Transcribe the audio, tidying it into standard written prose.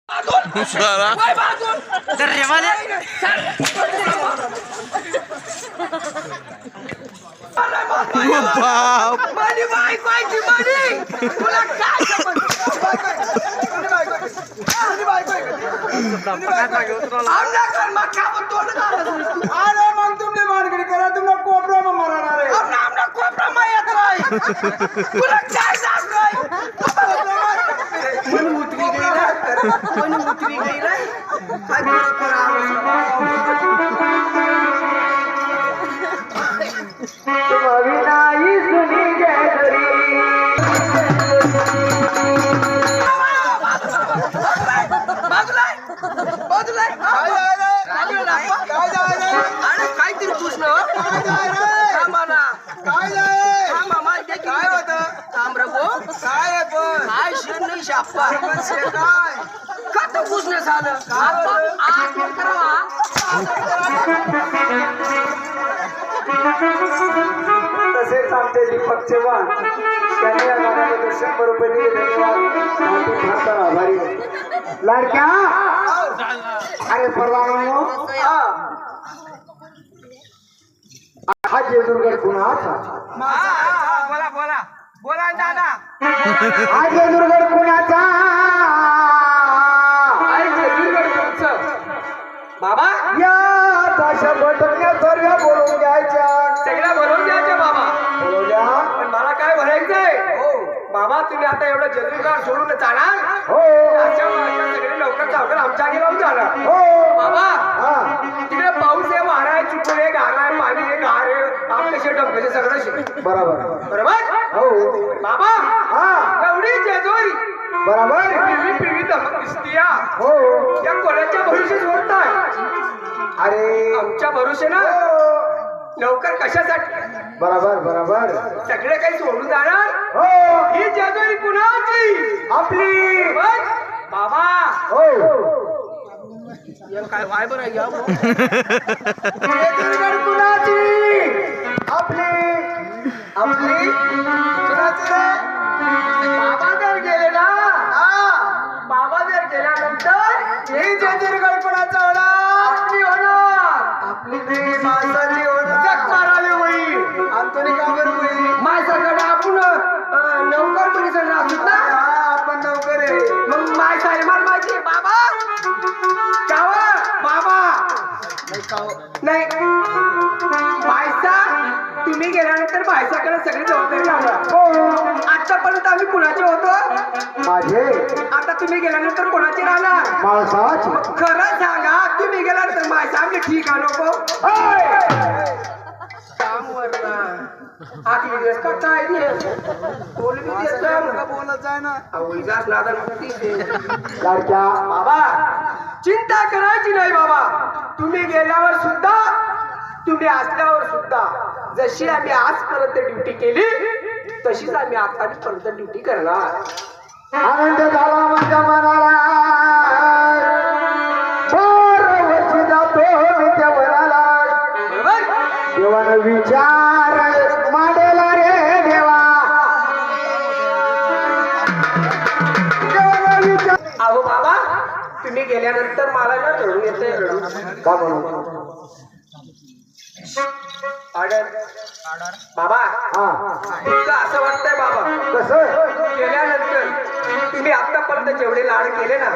साला तर रेवाले बाप माझी बायको आहे ती माझी. तुला काय समज? आमना कर मग का बोलतो ना? अरे मग तुमने मानगडी करा तुम्हाला कोपरा मग मारणार आहे. आमना कोपरा मायत नाही. तुला काय सांगतोय? मन उतरी गई रे. मन उतरी गई रे. काय करा तुम्हारी नाही सुनी जय घरी. बाजूलाय बाजूलाय अरे काहीतरी कृष्ण थांबा काय होत थांब रघो काय काय शेण नाही शाप्पा काय का तो कृष्ण झालं तसेच आमचे दीपक चव्हाण त्यांनी या गाण्याबद्दल 100 रुपये दिले. धन्यवाद. आम्ही फार आभारी आहे. लाडक्या अरे परवानो हा जेजुरगड कुणाचा? बोला बोला बोला दादा हा जेजुरगड कुणाचा? बाबा या ताशा बटकल्या सर्व बोलून घ्यायच्या. सगळ्या भरून द्यायचे बाबा बोलूया. पण मला काय भरायचंय बाबा तुम्ही आता एवढं जजुरीकर सोडून जाणार हो सगळे लवकर जावकर आमच्या आगी लावून जाणार हो बाबा हा तिकडे पाऊस आहे वारा आहे चिखल आहे गारा आहे पाणी आहे गार आहे आमकसे डमकसे सगळं शिक बरोबर बरोबर हो बाबा हा एवढी जेजोरी बरोबर पिवी पिवी धमक दिसतीया हो या कोणाच्या भरोशे सोडताय अरे आमच्या भरोशे ना लवकर कशासाठी बरोबर बरोबर सगळे काही सोडून जाणार हो ही जेजोरी कुणाची आपली बघ, बाबा हो या काय वाय बरं आहे या जेजुरगड कुणाची? आपली आपली कुणाची रे? बाबा जर गेले ना बाबा जर गेल्यानंतर ही जेजुरगड कुणाचा होणार? आपली होणार आपली नाही माणसाची होणार. जग मारावी होईल अंतरी का बरं होईल? माझ्याकडे आपण नौकर परिसर राहतो ना हा, आपण नौकर आहे. मग माय सारी मार माहिती बाबा कावा बाबा नाही बायसा तुम्ही गेल्यानंतर बायसाकडे सगळी जबाबदारी लावणार हो आतापर्यंत आम्ही कुणाचे होतो माझे आता तुम्ही गेल्यानंतर कोणाचे राहणार माणसाची. खरं सांगा तुम्ही गेल्यानंतर मायसा आम्ही ठीक आहे नको आखरी दिवस करता बोल मी बोलत आहे ना लाडक्या बाबा चिंता करायची नाही बाबा तुम्ही गेल्यावर सुद्धा तुम्ही असल्यावर सुद्धा जशी आम्ही आजपर्यंत ड्युटी केली तशीच आम्ही आतापर्यंत ड्युटी करणार आनंद झाला माझ्या मनाला. बरं वर्षी जातो मी त्या वनाला. बरोबर देवानं विचार मांडला रे देवा. देवानं विचार अहो बाबा तुम्ही गेल्यानंतर मला ना रडू येते रडू का म्हणू? ऑर्डर बाबा हा तुमचं असं वाटतंय बाबा कसं? गेल्यानंतर तुम्ही आतापर्यंत जेवढे लाड केले ना